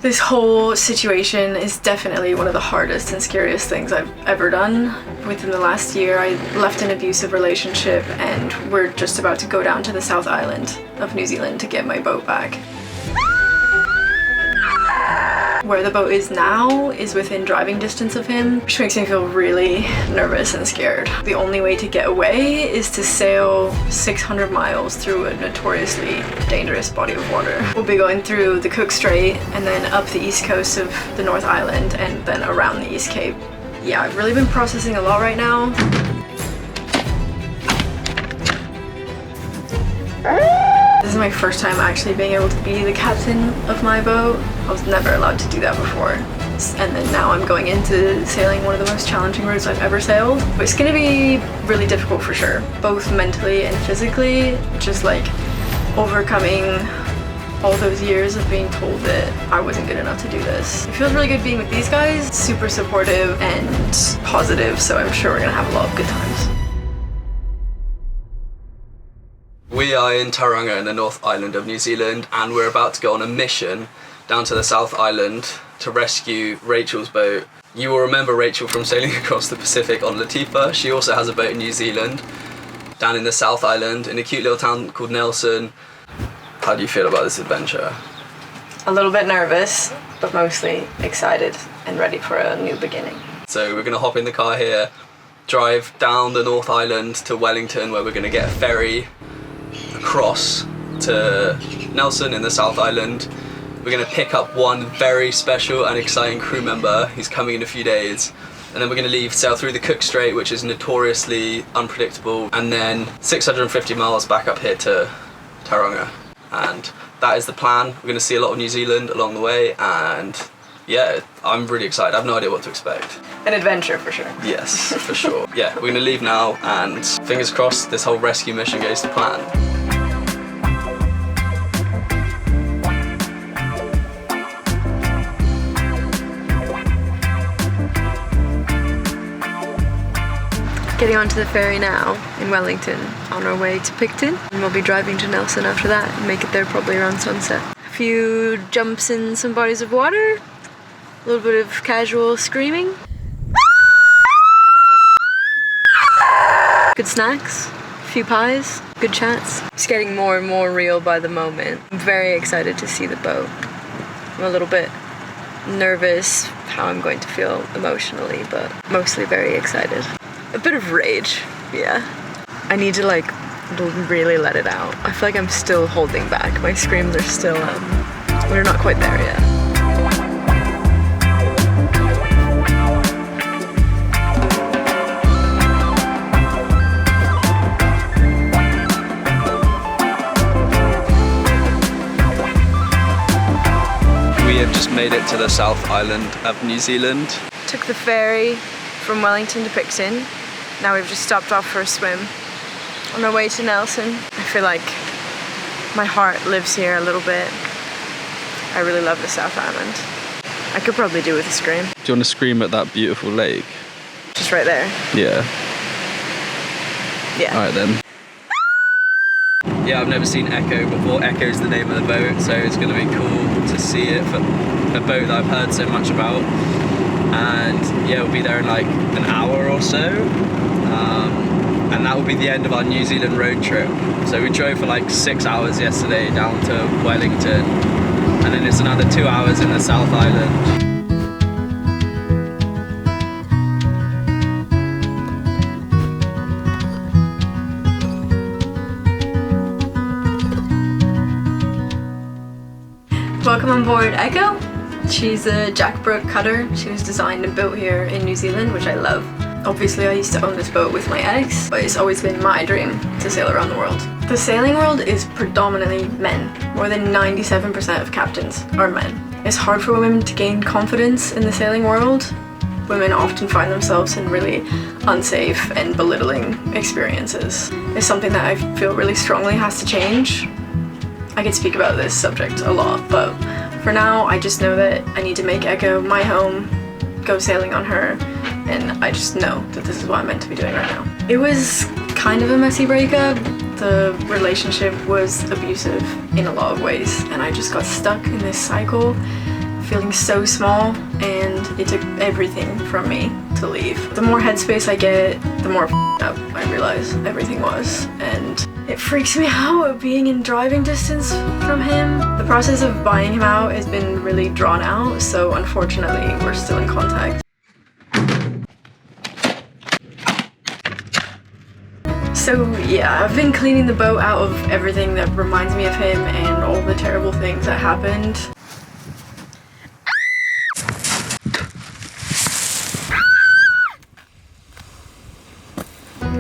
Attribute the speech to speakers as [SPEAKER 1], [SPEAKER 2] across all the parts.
[SPEAKER 1] This whole situation is definitely one of the hardest and scariest things I've ever done. Within the last year, I left an abusive relationship and we're just about to go down to the South Island of New Zealand to get my boat back. Where the boat is now is within driving distance of him, which makes me feel really nervous and scared. The only way to get away is to sail 600 miles through a notoriously dangerous body of water. We'll be going through the Cook Strait and then up the east coast of the North Island and then around the East Cape. Yeah, I've really been processing a lot right now. This is my first time actually being able to be the captain of my boat. I was never allowed to do that before. And then now I'm going into sailing one of the most challenging routes I've ever sailed. But it's gonna be really difficult for sure, both mentally and physically, just like overcoming all those years of being told that I wasn't good enough to do this. It feels really good being with these guys, super supportive and positive, so I'm sure we're gonna have a lot of good times.
[SPEAKER 2] We are in Tauranga in the North Island of New Zealand and we're about to go on a mission down to the South Island to rescue Rachel's boat. You will remember Rachel from sailing across the Pacific on Latifa. She also has a boat in New Zealand, down in the South Island in a cute little town called Nelson. How do you feel about this adventure?
[SPEAKER 1] A little bit nervous, but mostly excited and ready for a new beginning.
[SPEAKER 2] So we're gonna hop in the car here, drive down the North Island to Wellington where we're gonna get a ferry across to Nelson in the South Island. We're going to pick up one very special and exciting crew member who's coming in a few days, and then we're going to sail through the Cook Strait, which is notoriously unpredictable, and then 650 miles back up here to Tauranga. And that is the plan. We're going to see a lot of New Zealand along the way, and yeah, I'm really excited. I have no idea what to expect.
[SPEAKER 1] An adventure for sure.
[SPEAKER 2] Yes, for sure. Yeah, we're going to leave now, and fingers crossed this whole rescue mission goes to plan.
[SPEAKER 1] Getting onto the ferry now in Wellington on our way to Picton, and we'll be driving to Nelson after that and make it there probably around sunset. A few jumps in some bodies of water, a little bit of casual screaming, good snacks, a few pies, good chats. It's getting more and more real by the moment. I'm very excited to see the boat. I'm a little bit nervous how I'm going to feel emotionally, but mostly very excited. A bit of rage, yeah. I need to like really let it out. I feel like I'm still holding back. My screams are still, we're not quite there yet.
[SPEAKER 2] We have just made it to the South Island of New Zealand.
[SPEAKER 1] Took the ferry from Wellington to Picton. Now we've just stopped off for a swim on our way to Nelson. I feel like my heart lives here a little bit. I really love the South Island. I could probably do with a scream.
[SPEAKER 2] Do you want to scream at that beautiful lake?
[SPEAKER 1] Just right there.
[SPEAKER 2] Yeah.
[SPEAKER 1] Yeah.
[SPEAKER 2] Alright then. Yeah, I've never seen Echo before. Echo's the name of the boat, so it's going to be cool to see it for a boat that I've heard so much about. And yeah, we'll be there in like an hour or so, and that will be the end of our New Zealand road trip. So we drove for like 6 hours yesterday down to Wellington, and then it's another 2 hours in the South Island.
[SPEAKER 1] Welcome on board Echo. She's a Jackbrook cutter. She was designed and built here in New Zealand, which I love. Obviously, I used to own this boat with my ex, but it's always been my dream to sail around the world. The sailing world is predominantly men. More than 97% of captains are men. It's hard for women to gain confidence in the sailing world. Women often find themselves in really unsafe and belittling experiences. It's something that I feel really strongly has to change. I could speak about this subject a lot, but for now, I just know that I need to make Echo my home, go sailing on her, and I just know that this is what I'm meant to be doing right now. It was kind of a messy breakup. The relationship was abusive in a lot of ways, and I just got stuck in this cycle, feeling so small, and it took everything from me to leave. The more headspace I get, the more up I realize everything was, and it freaks me out being in driving distance from him. The process of buying him out has been really drawn out, so unfortunately we're still in contact. So yeah, I've been cleaning the boat out of everything that reminds me of him and all the terrible things that happened.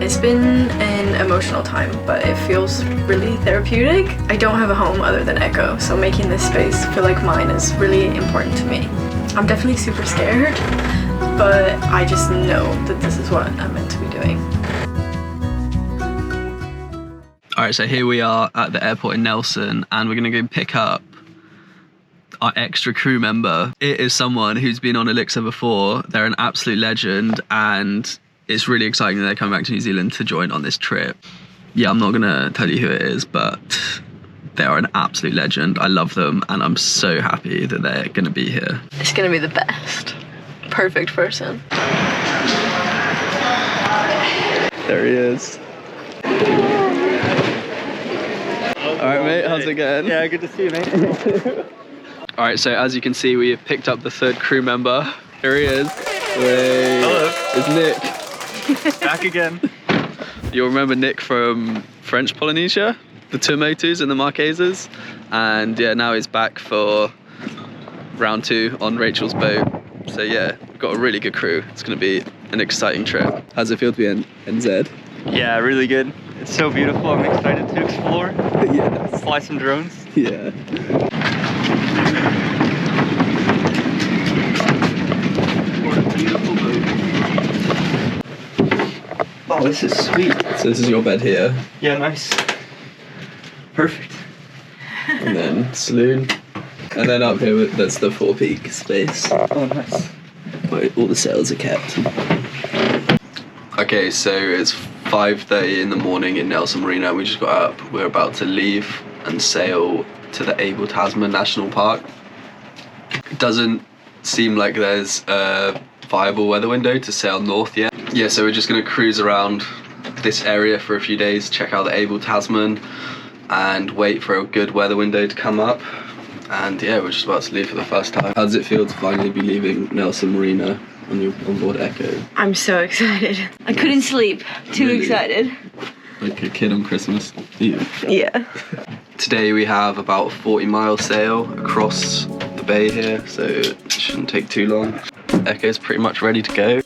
[SPEAKER 1] It's been an emotional time, but it feels really therapeutic. I don't have a home other than Echo, so making this space feel like mine is really important to me. I'm definitely super scared, but I just know that this is what I'm meant to be doing.
[SPEAKER 2] Alright, so here we are at the airport in Nelson, and we're gonna go pick up our extra crew member. It is someone who's been on Elixir before. They're an absolute legend, and it's really exciting that they're coming back to New Zealand to join on this trip. Yeah, I'm not gonna tell you who it is, but they are an absolute legend. I love them, and I'm so happy that they're gonna be here.
[SPEAKER 1] It's gonna be the best. Perfect person.
[SPEAKER 2] There he is. Alright mate, how's it going?
[SPEAKER 3] Yeah, good to see you, mate.
[SPEAKER 2] Alright, so as you can see, we have picked up the third crew member. Here he is. Wait.
[SPEAKER 3] Hello.
[SPEAKER 2] It's Nick.
[SPEAKER 3] Back again.
[SPEAKER 2] You'll remember Nick from French Polynesia, the Tuamotus and the Marquesas. And yeah, now he's back for round 2 on Rachel's boat. So yeah, got a really good crew. It's gonna be an exciting trip. How's it feel to be in NZ?
[SPEAKER 3] Yeah, really good. It's so beautiful. I'm excited to explore.
[SPEAKER 2] Yeah.
[SPEAKER 3] Fly some drones.
[SPEAKER 2] Yeah.
[SPEAKER 3] Oh, this is sweet.
[SPEAKER 2] So this is your bed here,
[SPEAKER 3] Yeah, nice. Perfect.
[SPEAKER 2] and then saloon, and then up here that's the 4-peak space.
[SPEAKER 3] Oh, nice.
[SPEAKER 2] Where all the sails are kept. Okay, so it's 5:30 in the morning in Nelson Marina. We just got up. We're about to leave and sail to the Abel Tasman National Park. It doesn't seem like there's a viable weather window to sail north yet. Yeah, so we're just gonna cruise around this area for a few days, check out the Abel Tasman, and wait for a good weather window to come up. And yeah, we're just about to leave for the first time. How does it feel to finally be leaving Nelson Marina on board Echo?
[SPEAKER 1] I'm so excited. I couldn't sleep. Too
[SPEAKER 2] Really?
[SPEAKER 1] excited.
[SPEAKER 2] Like a kid on Christmas Eve.
[SPEAKER 1] Yeah.
[SPEAKER 2] Today we have about a 40-mile sail across the bay here, so it shouldn't take too long. Echo's pretty much ready to go.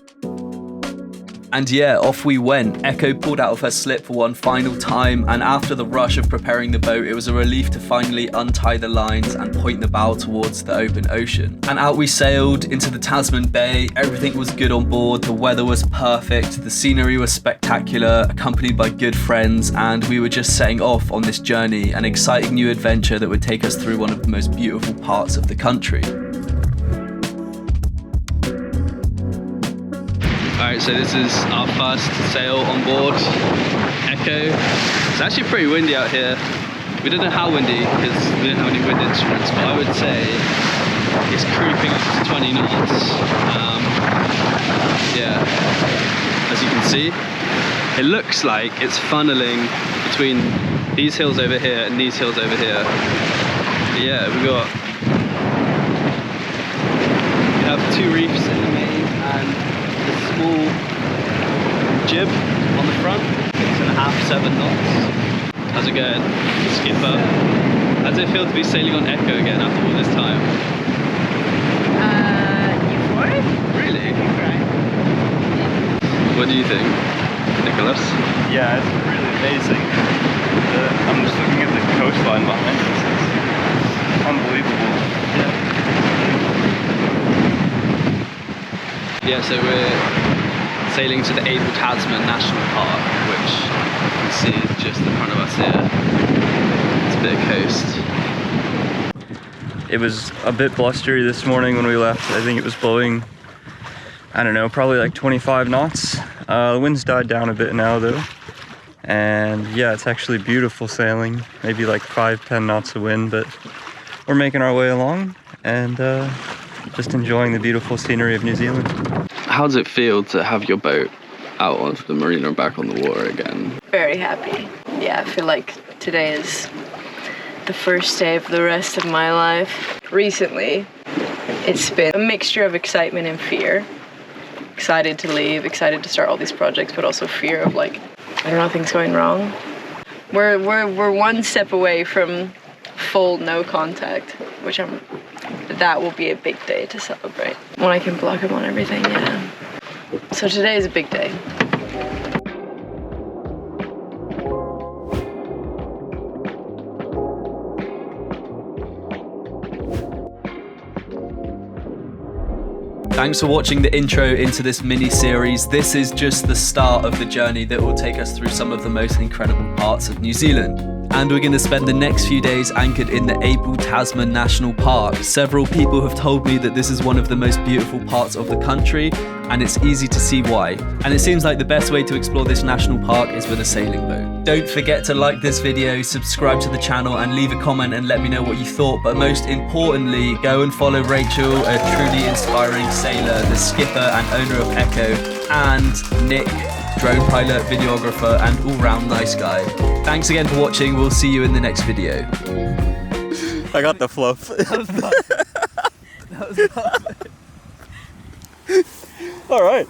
[SPEAKER 2] And yeah, off we went. Echo pulled out of her slip for one final time, and after the rush of preparing the boat, it was a relief to finally untie the lines and point the bow towards the open ocean. And out we sailed into the Tasman Bay. Everything was good on board, the weather was perfect, the scenery was spectacular, accompanied by good friends, and we were just setting off on this journey, an exciting new adventure that would take us through one of the most beautiful parts of the country. Alright, so this is our first sail on board Echo. It's actually pretty windy out here. We don't know how windy because we don't have any wind instruments, but I would say it's creeping up to 20 knots. Yeah, as you can see, it looks like it's funneling between these hills over here and these hills over here. But yeah, we have 2 reefs in the main and a small jib on the front, 6.5, 7 knots. How's it going, skipper? How does it feel to be sailing on Echo again after all this time?
[SPEAKER 1] Euphoric?
[SPEAKER 2] Really?
[SPEAKER 1] Right.
[SPEAKER 2] What do you think, Nicholas?
[SPEAKER 3] Yeah, it's really amazing. I'm just looking at the coastline behind us. It's unbelievable.
[SPEAKER 2] Yeah, so we're sailing to the Abel Tasman National Park, which you can see is just in front of us here. It's a bit of coast.
[SPEAKER 3] It was a bit blustery this morning when we left. I think it was blowing, I don't know, probably like 25 knots. The wind's died down a bit now though. And yeah, it's actually beautiful sailing. Maybe like 5-10 knots of wind, but we're making our way along. And just enjoying the beautiful scenery of New Zealand.
[SPEAKER 2] How does it feel to have your boat out onto the marina and back on the water again?
[SPEAKER 1] Very happy. Yeah, I feel like today is the first day of the rest of my life. Recently, it's been a mixture of excitement and fear. Excited to leave, excited to start all these projects, but also fear of like, I don't know, things going wrong. We're one step away from full no contact, which that will be a big day to celebrate. When I can block him on everything, yeah. So today is a big day.
[SPEAKER 2] Thanks for watching the intro into this mini-series. This is just the start of the journey that will take us through some of the most incredible parts of New Zealand. And we're going to spend the next few days anchored in the Abel Tasman National Park. Several people have told me that this is one of the most beautiful parts of the country, and it's easy to see why. And it seems like the best way to explore this national park is with a sailing boat. Don't forget to like this video, subscribe to the channel, and leave a comment and let me know what you thought. But most importantly, go and follow Rachel, a truly inspiring sailor, the skipper and owner of Echo, and Nick, drone pilot, videographer, and all-round nice guy. Thanks again for watching. We'll see you in the next video.
[SPEAKER 3] I got the fluff.
[SPEAKER 2] That was perfect.
[SPEAKER 3] All right.